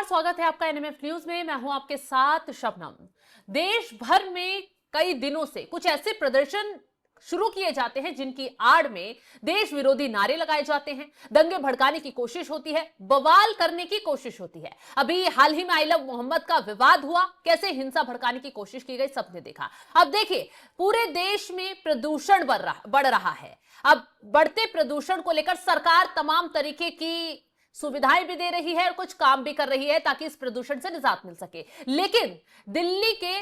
स्वागत है आपका एनएमएफ न्यूज में। मैं हूं आपके साथ शबनम। देश भर में कई दिनों से कुछ ऐसे प्रदर्शन शुरू किए जाते हैं जिनकी आड़ में देश विरोधी नारे लगाए जाते हैं, दंगे भड़काने की कोशिश होती है, बवाल करने की कोशिश होती है। अभी हाल ही में आई लव मोहम्मद का विवाद हुआ, कैसे हिंसा भड़काने की कोशिश की गई सबने देखा। अब देखिए, पूरे देश में प्रदूषण बढ़ रहा है। अब बढ़ते प्रदूषण को लेकर सरकार तमाम तरीके की सुविधाएं भी दे रही है और कुछ काम भी कर रही है ताकि इस प्रदूषण से निजात मिल सके। लेकिन दिल्ली के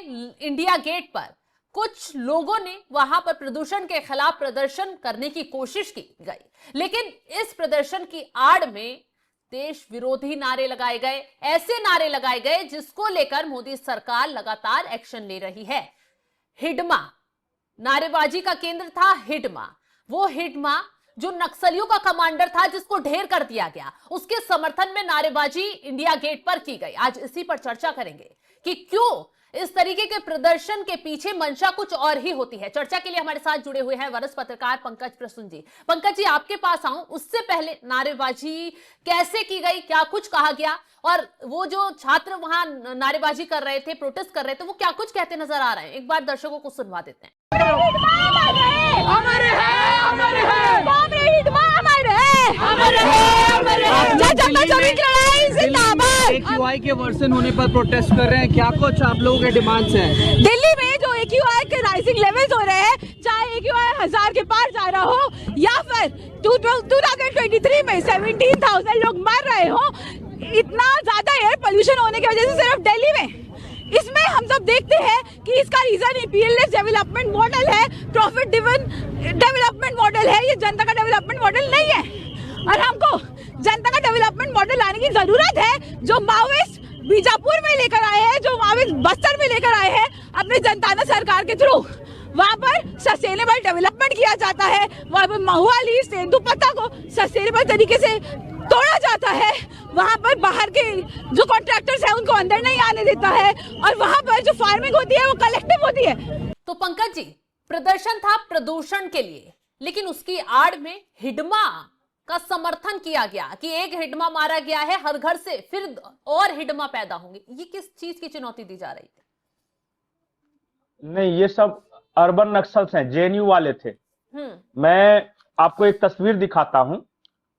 इंडिया गेट पर कुछ लोगों ने वहां पर प्रदूषण के खिलाफ प्रदर्शन करने की कोशिश की गई, लेकिन इस प्रदर्शन की आड़ में देश विरोधी नारे लगाए गए, ऐसे नारे लगाए गए जिसको लेकर मोदी सरकार लगातार एक्शन ले रही है। हिडमा नारेबाजी का केंद्र था। हिडमा, वो हिडमा जो नक्सलियों का कमांडर था जिसको ढेर कर दिया गया, उसके समर्थन में नारेबाजी इंडिया गेट पर की गई। आज इसी पर चर्चा करेंगे कि क्यों इस तरीके के प्रदर्शन के पीछे मंशा कुछ और ही होती है। चर्चा के लिए हमारे साथ जुड़े हुए हैं वरिष्ठ पत्रकार पंकज प्रसून जी। पंकज जी, आपके पास आऊं उससे पहले नारेबाजी कैसे की गई, क्या कुछ कहा गया, और वो जो छात्र वहां नारेबाजी कर रहे थे, प्रोटेस्ट कर रहे थे, वो क्या कुछ कहते नजर आ रहे हैं, एक बार दर्शकों को सुनवा देते हैं। AQI के वर्सन होने पर प्रोटेस्ट कर रहे हैं, क्या कुछ आप लोगों के डिमांड्स हैं? दिल्ली में जो AQI के राइजिंग लेवल्स हो रहे हैं, चाहे AQI 1000 के पार जा रहा हो या फिर 2023 में 17,000 लोग मर रहे हो, इतना ज्यादा एयर पोल्यूशन होने की वजह से सिर्फ दिल्ली में, इसमें हम सब देखते हैं कि इसका रीजन इंपीरियलिस्ट डेवलपमेंट मॉडल है, प्रॉफिट ड्रिवन डेवलपमेंट मॉडल है। ये जनता का डेवलपमेंट मॉडल नहीं है और हमको जनता का डेवलपमेंट मॉडल लाने की जरूरत है। जो माओइस्ट बीजापुर में लेकर आए हैं, जो माओइस्ट बस्तर में लेकर आए हैं अपने जनताना सरकार के थ्रू, वहाँ पर सस्टेनेबल डेवलपमेंट किया जाता है। वहाँ पर महुआली तेंदुपत्ता को सस्टेनेबल तरीके से तोड़ा जाता है। वहाँ पर बाहर के जो कॉन्ट्रैक्टर्स हैं उनको अंदर नहीं आने देता है और वहाँ पर जो फार्मिंग होती है वो कलेक्टिव होती है। तो पंकज जी, प्रदर्शन था प्रदूषण के लिए, लेकिन उसकी आड़ में हिडमा का समर्थन किया गया कि एक हिडमा मारा गया है, हर घर से फिर और हिडमा पैदा होंगे। ये किस चीज की चुनौती दी जा रही थी? नहीं, ये सब अर्बन नक्सल्स हैं, जेएनयू वाले थे। मैं आपको एक तस्वीर दिखाता हूं।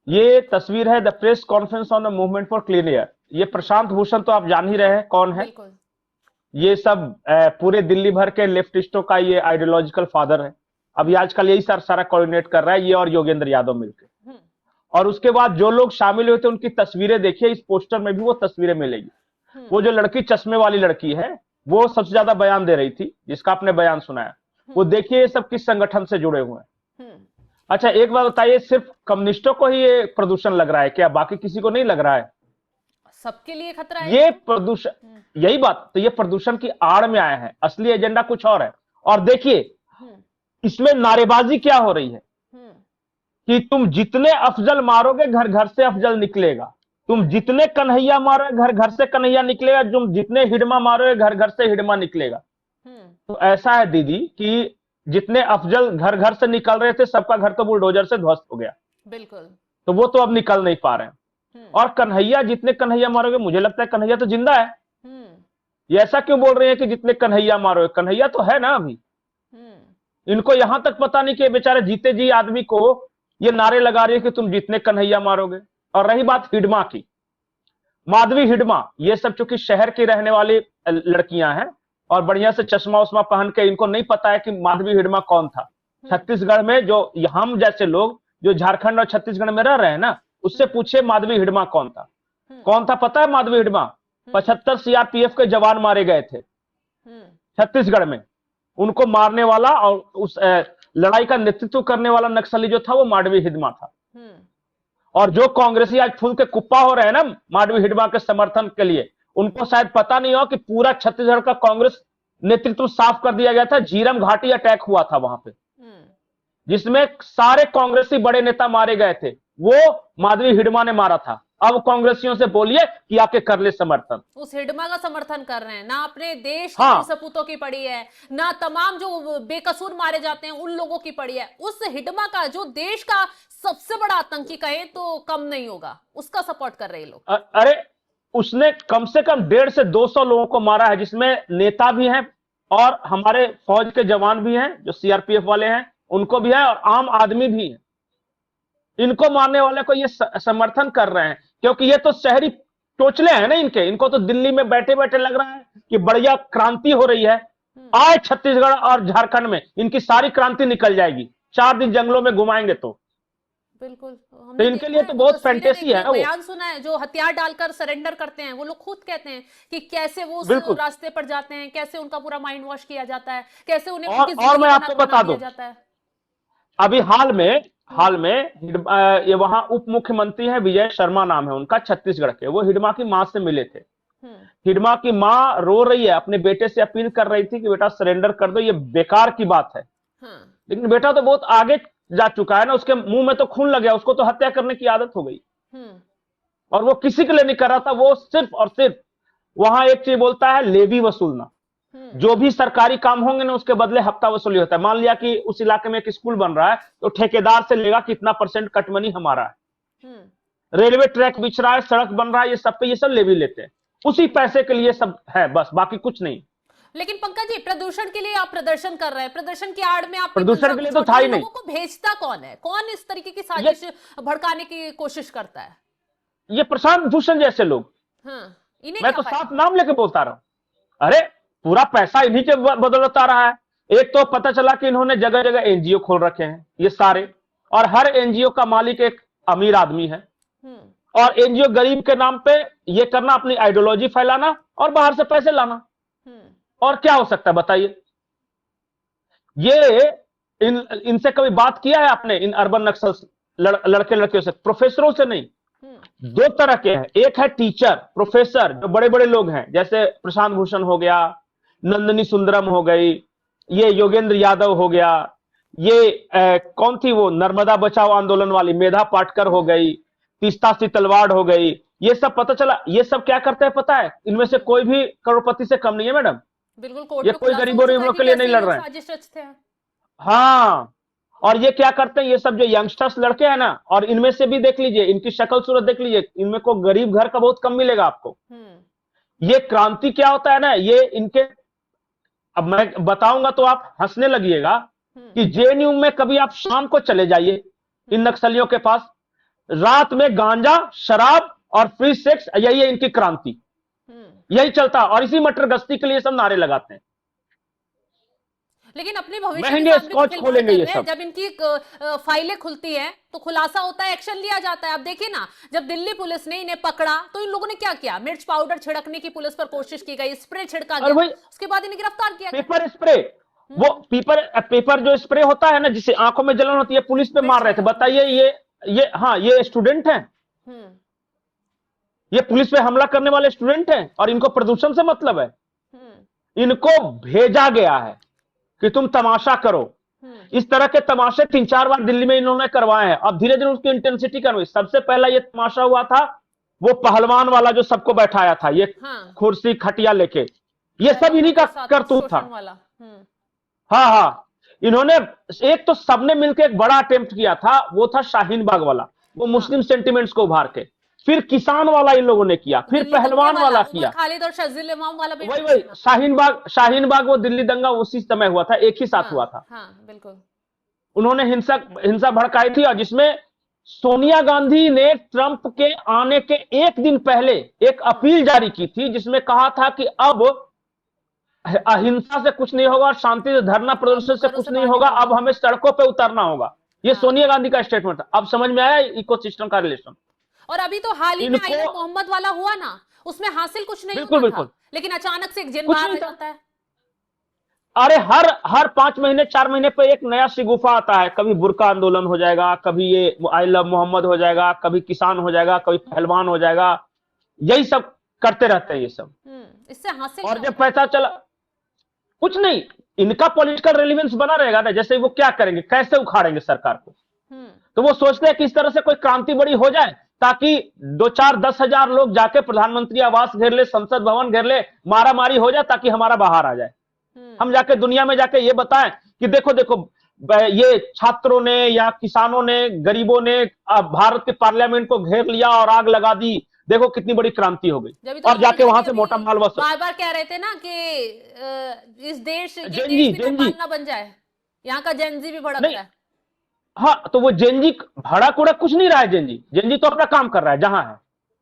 ये तस्वीर है the press conference on the movement for clean air. ये प्रशांत भूषण तो आप जान ही रहे हैं कौन है। ये सब पूरे दिल्ली भर के लेफ्टिस्टों का ये आइडियोलॉजिकल फादर है। अभी आजकल यही सारा कोऑर्डिनेट कर रहा है, ये और योगेंद्र यादव मिलकर। और उसके बाद जो लोग शामिल हुए थे उनकी तस्वीरें देखिए, इस पोस्टर में भी वो तस्वीरें मिलेगी। वो जो लड़की चश्मे वाली लड़की है, वो सबसे ज्यादा बयान दे रही थी, जिसका आपने बयान सुनाया। वो देखिए ये सब किस संगठन से जुड़े हुए हैं। अच्छा, एक बात बताइए, सिर्फ कम्युनिस्टों को ही ये प्रदूषण लग रहा है क्या? बाकी किसी को नहीं लग रहा है? सबके लिए खतरा है ये प्रदूषण। यही बात तो, ये प्रदूषण की आड़ में आया है, असली एजेंडा कुछ और है। और देखिए इसमें नारेबाजी क्या हो रही है कि तुम जितने अफजल मारोगे घर घर से अफजल निकलेगा, तुम जितने कन्हैया मारोगे घर घर से कन्हैया निकलेगा, तुम जितने हिडमा मारोगे घर घर से हिडमा निकलेगा। तो ऐसा है दीदी कि जितने अफजल घर घर से निकल रहे थे, सबका घर तो बुलडोजर से ध्वस्त हो गया। बिल्कुल। तो वो तो अब निकल नहीं पा रहे हैं। और कन्हैया, जितने कन्हैया मारोगे, मुझे लगता है कन्हैया तो जिंदा है। ये ऐसा क्यों बोल रहे हैं कि जितने कन्हैया मारोगे? कन्हैया तो है ना अभी। इनको यहां तक पता नहीं कि बेचारे जीते जी आदमी को ये नारे लगा रही है कि तुम जितने कन्हैया मारोगे। और रही बात हिडमा की, माधवी हिडमा, ये सब चूंकि शहर की रहने वाली लड़कियां हैं और बढ़िया से चश्मा उस्मा पहन के, इनको नहीं पता है कि माधवी हिडमा कौन था। छत्तीसगढ़ में जो हम जैसे लोग जो झारखंड और छत्तीसगढ़ में रह रहे हैं ना, उससे पूछे माधवी हिडमा कौन था। कौन था पता है माधवी हिडमा? 75 सीआरपीएफ के जवान मारे गए थे छत्तीसगढ़ में। उनको मारने वाला और उस लड़ाई का नेतृत्व करने वाला नक्सली जो था वो माधवी हिडमा था। और जो कांग्रेसी आज फूल के कुप्पा हो रहे हैं ना माधवी हिडमा के समर्थन के लिए, उनको शायद पता नहीं हो कि पूरा छत्तीसगढ़ का कांग्रेस नेतृत्व साफ कर दिया गया था। झीरम घाटी अटैक हुआ था वहां पे, जिसमें सारे कांग्रेसी बड़े नेता मारे गए थे, वो माधवी हिडमा ने मारा था। अब कांग्रेसियों से बोलिए कि आके कर ले समर्थन। उस हिडमा का समर्थन कर रहे हैं ना, अपने देश के सपूतों की पड़ी है ना, तमाम जो बेकसूर मारे जाते हैं उन लोगों की पड़ी है। उस हिडमा का जो देश का सबसे बड़ा आतंकी कहे तो कम नहीं होगा, उसका सपोर्ट कर रहे हैं लोग। अरे उसने कम से कम 150 से 200 लोगों को मारा है, जिसमें नेता भी हैं और हमारे फौज के जवान भी हैं, जो सीआरपीएफ वाले हैं उनको भी है, और आम आदमी भी है। इनको मारने वाले को ये समर्थन कर रहे हैं, क्योंकि ये तो शहरी टोचले हैं ना इनको तो दिल्ली में बैठे बैठे लग रहा है कि बढ़िया क्रांति हो रही है। आए छत्तीसगढ़ और झारखंड में इनकी सारी क्रांति निकल जाएगी, 4 दिन जंगलों में घुमाएंगे तो बिल्कुल। तो इनके लिए तो बहुत फैंटेसी है। वो बयान सुना है, जो हथियार डालकर सरेंडर करते हैं, वो लोग खुद कहते हैं कि कैसे वो उस रास्ते पर जाते हैं, कैसे उनका पूरा माइंड वॉश किया जाता है, कैसे उन्हें और मैं आपको बता दूं, अभी हाल में ये वहां उप मुख्यमंत्री है, विजय शर्मा नाम है उनका, छत्तीसगढ़ के, वो हिडमा की मां से मिले थे। हिडमा की मां रो रही है, अपने बेटे से अपील कर रही थी कि बेटा सरेंडर कर दो, ये बेकार की बात है। लेकिन बेटा तो बहुत आगे जा चुका है ना, उसके मुंह में तो खून लग गया, उसको तो हत्या करने की आदत हो गई, और वो किसी के लिए नहीं कर रहा था, वो सिर्फ और सिर्फ वहां एक चीज बोलता है, लेवी वसूलना। जो भी सरकारी काम होंगे ना, उसके बदले हफ्ता वसूली होता है। मान लिया कि उस इलाके में एक स्कूल बन रहा है, तो ठेकेदार से लेगा कितना % कटमनी हमारा है। रेलवे ट्रैक बिछ रहा है, सड़क बन रहा है, ये सब पे ये सब लेवी लेते हैं, उसी पैसे के लिए सब है, बस बाकी कुछ नहीं। लेकिन पंकज जी, प्रदूषण के लिए आप प्रदर्शन कर रहे हैं, प्रदर्शन की आड़ में आप प्रदूषण के लिए तो था ही नहीं। लोगों को भेजता कौन है? कौन इस तरीके की साजिश भड़काने की कोशिश करता है? ये प्रशांत भूषण जैसे लोग। मैं तो साफ नाम लेके बोलता रहा हूं। अरे पूरा पैसा इन्हीं के बदौलत आ रहा है। एक तो पता चला कि इन्होंने जगह जगह एनजीओ खोल रखे हैं ये सारे, और हर एनजीओ का मालिक एक अमीर आदमी है, और एनजीओ गरीब के नाम पे ये करना, अपनी आइडियोलॉजी फैलाना और बाहर से पैसे लाना। और क्या हो सकता है बताइए? ये इनसे कभी बात किया है आपने, इन अर्बन नक्सल लड़के लड़कियों से? प्रोफेसरों से नहीं। 2 तरह के हैं, एक है टीचर, प्रोफेसर, जो बड़े बड़े लोग हैं, जैसे प्रशांत भूषण हो गया, नंदनी सुंदरम हो गई, ये योगेंद्र यादव हो गया, ये कौन थी वो नर्मदा बचाओ आंदोलन वाली मेधा पाटकर हो गई, तीस्ता सी तलवार हो गई, ये सब पता चला ये सब क्या करते हैं पता है? इनमें से कोई भी करोड़पति से कम नहीं है मैडम। बिल्कुल, ये कोई गरीबों के लिए नहीं लड़ रहे हैं। हाँ, और ये क्या करते हैं, ये सब जो यंगस्टर्स लड़के हैं ना, और इनमें से भी देख लीजिए, इनकी शक्ल सूरत देख लीजिए, इनमें को गरीब घर का बहुत कम मिलेगा आपको। ये क्रांति क्या होता है ना, ये इनके, अब मैं बताऊंगा तो आप हंसने लगिएगा कि जेएनयू में कभी आप शाम को चले जाइए इन नक्सलियों के पास, रात में गांजा, शराब और फ्री सेक्स, यही है इनकी क्रांति, यही चलता, और इसी मटर गश्ती के लिए सब नारे लगाते हैं। लेकिन अपने भविष्य महंगे स्कॉच खोलेंगे ये सब। जब इनकी फाइलें खुलती हैं तो खुलासा होता है, एक्शन लिया जाता है। अब देखिए ना, जब दिल्ली पुलिस ने इन्हें पकड़ा तो इन लोगों ने क्या किया? मिर्च पाउडर छिड़कने की पुलिस पर कोशिश की गई, स्प्रे छिड़का गया, उसके बाद इन्हें गिरफ्तार किया गया। पेपर स्प्रे, वो पेपर जो स्प्रे होता है ना, जिससे आंखों में जलन होती है, पुलिस पे मार रहे थे। बताइए, ये स्टूडेंट हैं, ये पुलिस पे हमला करने वाले स्टूडेंट हैं, और इनको प्रदूषण से मतलब है। इनको भेजा गया है कि तुम तमाशा करो। इस तरह के तमाशे 3-4 बार दिल्ली में इन्होंने करवाए हैं। अब धीरे धीरे उसकी इंटेंसिटी कम हुई। सबसे पहला ये तमाशा हुआ था वो पहलवान वाला, जो सबको बैठाया था, ये कुर्सी खटिया लेके, ये सब इन्हीं का करतूत था। हाँ, इन्होंने एक तो सबने मिलकर एक बड़ा अटेम्प्ट किया था, वो था शाहीन बाग वाला, वो मुस्लिम सेंटिमेंट्स को उभार के। फिर किसान वाला इन लोगों ने किया, फिर पहलवान वाला किया, खालिद और शजील इमाम वाला भी, वही शाहीन बाग वो दिल्ली दंगा उसी समय हुआ था, एक ही साथ हुआ था। बिल्कुल। उन्होंने हिंसा भड़काई थी, और जिसमें सोनिया गांधी ने ट्रंप के आने के 1 दिन पहले एक अपील जारी की थी, जिसमें कहा था कि अब अहिंसा से कुछ नहीं होगा, शांति से धरना प्रदर्शन से कुछ नहीं होगा, अब हमें सड़कों पे उतरना होगा। ये सोनिया गांधी का स्टेटमेंट था। अब समझ में आया इकोसिस्टम का रिलेशन। और अभी तो हाल ही में आइला मोहम्मद वाला हुआ ना, उसमें हासिल कुछ नहीं हुआ था, लेकिन अचानक से एक जिन बाहर आ जाता है। अरे हर 5 महीने 4 महीने पे एक नया शिगुफा आता है। कभी बुर्का आंदोलन हो जाएगा, कभी ये आई लव मोहम्मद हो जाएगा, कभी किसान हो जाएगा, कभी पहलवान हो जाएगा, यही सब करते रहते हैं ये सब। इससे हासिल, और जब पैसा चला, कुछ नहीं, इनका पॉलिटिकल रेलिवेंस बना रहेगा ना। जैसे वो क्या करेंगे, कैसे उखाड़ेंगे सरकार को, तो वो सोचते हैं कि इस तरह से कोई क्रांति बड़ी हो जाए, ताकि 2-4-10 हजार लोग जाके प्रधानमंत्री आवास घेर ले, संसद भवन घेर ले, मारामारी हो जाए, ताकि हमारा बाहर आ जाए। हम जाके दुनिया में जाके ये बताएं कि देखो ये छात्रों ने या किसानों ने, गरीबों ने भारत के पार्लियामेंट को घेर लिया और आग लगा दी, देखो कितनी बड़ी क्रांति हो गई, जब तो और जाके वहां से अभी मोटा माल वसूल। बार बार कह रहे थे ना कि इस देश ये जेनजी देश भी जेनजी जापान ना बन जाए, यहाँ का जेनजी भी भड़क नहीं, रहा है। हाँ तो वो जेनजी भड़क उड़क कुछ नहीं रहा है, जेनजी तो अपना काम कर रहा है जहां है।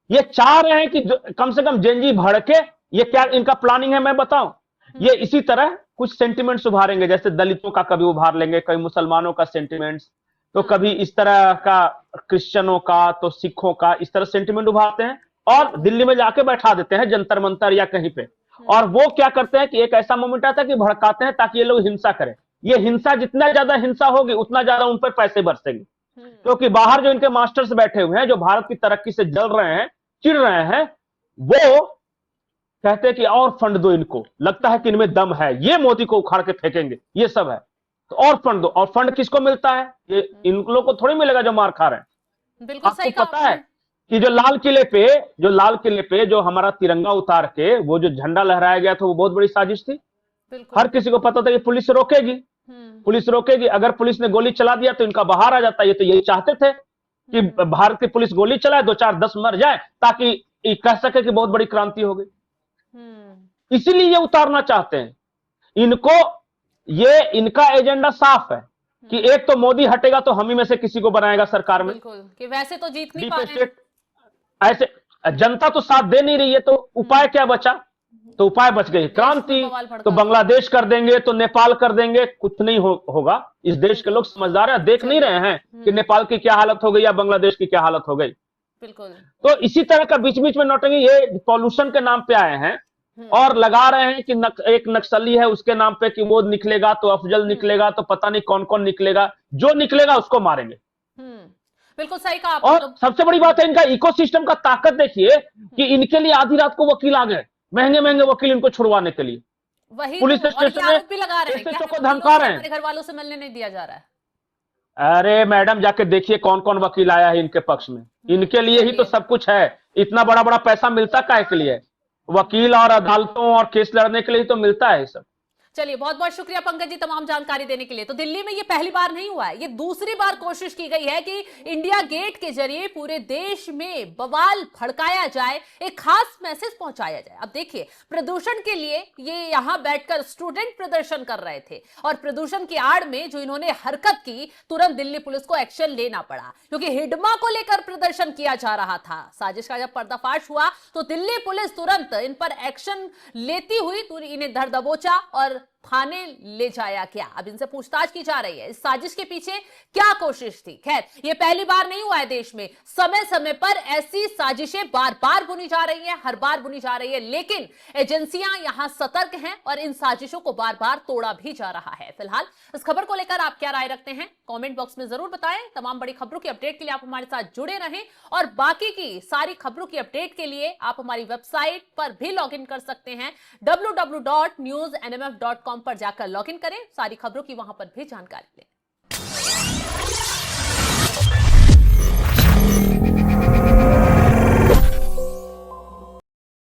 ये चाह रहे हैं कि कम से कम जेनजी भड़के। ये क्या इनका प्लानिंग है मैं बताऊं? ये इसी तरह कुछ सेंटिमेंट्स उभारेंगे, जैसे दलितों का कभी उभार लेंगे, कभी मुसलमानों का सेंटिमेंट्स, तो कभी इस तरह का क्रिश्चियनों का, तो सिखों का, इस तरह सेंटिमेंट उभारते हैं और दिल्ली में जाके बैठा देते हैं जंतर मंतर या कहीं पे। और वो क्या करते हैं कि एक ऐसा मोमेंट आता है कि भड़काते हैं ताकि ये लोग हिंसा करें। ये हिंसा, जितना ज्यादा हिंसा होगी उतना ज्यादा उन पर पैसे बरसेंगे, क्योंकि बाहर जो इनके मास्टर्स बैठे हुए हैं, जो भारत की तरक्की से जल रहे हैं, चिढ़ रहे हैं, वो कहते हैं कि और फंड दो इनको, लगता है कि इनमें दम है, ये मोदी को उखाड़ के फेंकेंगे, ये सब है, तो और फंड दो। और फंड किसको मिलता है? ये इन लोगों को थोड़ी मिलेगा जो मार खा रहे हैं। बिल्कुल सही आपको कहा पता है कि जो लाल किले पे जो हमारा तिरंगा उतार के वो जो झंडा लहराया गया था, वो बहुत बड़ी साजिश थी। बिल्कुल। हर किसी को पता था कि पुलिस रोकेगी, पुलिस रोकेगी। अगर पुलिस ने गोली चला दिया तो इनका बाहर आ जाता। ये तो यही चाहते थे कि भारत की पुलिस गोली चलाए, 2-4-10 मर जाए, ताकि ये कह सके कि बहुत बड़ी क्रांति हो गई। इसीलिए ये उतारना चाहते हैं इनको। ये इनका एजेंडा साफ है कि एक तो मोदी हटेगा तो हम ही में से किसी को बनाएगा सरकार में। बिल्कुल, कि वैसे तो जीत नहीं डीप पा रहे हैं। स्टेट ऐसे, जनता तो साथ दे नहीं रही है, तो उपाय क्या बचा? तो उपाय बच गई क्रांति। तो बांग्लादेश कर देंगे, तो नेपाल कर देंगे, कुछ नहीं होगा। इस देश के लोग समझदार हैं, देख नहीं रहे हैं कि नेपाल की क्या हालत हो गई या बांग्लादेश की क्या हालत हो गई। बिल्कुल। तो इसी तरह का बीच बीच में नौटंकी, ये पॉल्यूशन के नाम पे आए हैं और लगा रहे हैं कि एक नक्सली है उसके नाम पे कि वो निकलेगा तो अफजल निकलेगा, तो पता नहीं कौन कौन निकलेगा, जो निकलेगा उसको मारेंगे। बिल्कुल सही कहा। और सबसे बड़ी बात है इनका इकोसिस्टम का ताकत देखिए कि इनके लिए आधी रात को वकील आ गए, महंगे महंगे वकील इनको छुड़वाने के लिए। वही पुलिस तो, और ये स्टेशन आरोप भी लगा रहे हैं में क्या को धमका रहे हैं, हमारे घर वालों से मिलने नहीं दिया जा रहा है। अरे मैडम जाके देखिए कौन कौन वकील आया है इनके पक्ष में। इनके लिए ही तो सब कुछ है। इतना बड़ा बड़ा पैसा मिलता काहे के लिए? वकील और अदालतों और केस लड़ने के लिए तो मिलता है सब। चलिए, बहुत बहुत शुक्रिया पंकज जी तमाम जानकारी देने के लिए। तो दिल्ली में ये पहली बार नहीं हुआ है, ये दूसरी बार कोशिश की गई है कि इंडिया गेट के जरिए पूरे देश में बवाल भड़काया जाए, एक खास मैसेज पहुंचाया जाए। अब देखिए, प्रदूषण के लिए ये यहां बैठकर स्टूडेंट प्रदर्शन कर रहे थे और प्रदूषण की आड़ में जो इन्होंने हरकत की, तुरंत दिल्ली पुलिस को एक्शन लेना पड़ा, क्योंकि हिडमा को लेकर प्रदर्शन किया जा रहा था। साजिश का जब पर्दाफाश हुआ तो दिल्ली पुलिस तुरंत इन पर एक्शन लेती हुई इन्हें धर दबोचा और थाने ले जाया गया। अब इनसे पूछताछ की जा रही है, इस साजिश के पीछे क्या कोशिश थी। खैर, ये पहली बार नहीं हुआ है देश में, समय समय पर ऐसी साजिशें बार बार बुनी जा रही हैं, हर बार बुनी जा रही है, लेकिन एजेंसियां यहां सतर्क हैं और इन साजिशों को बार बार तोड़ा भी जा रहा है। फिलहाल इस खबर को लेकर आप क्या राय रखते हैं, कमेंट बॉक्स में जरूर बताएं। तमाम बड़ी खबरों की अपडेट के लिए आप हमारे साथ जुड़े रहें और बाकी की सारी खबरों की अपडेट के लिए आप हमारी वेबसाइट पर भी लॉग इन कर सकते हैं। www.newsnmf.com पर जाकर लॉगिन करें, सारी खबरों की वहां पर भी जानकारी लें।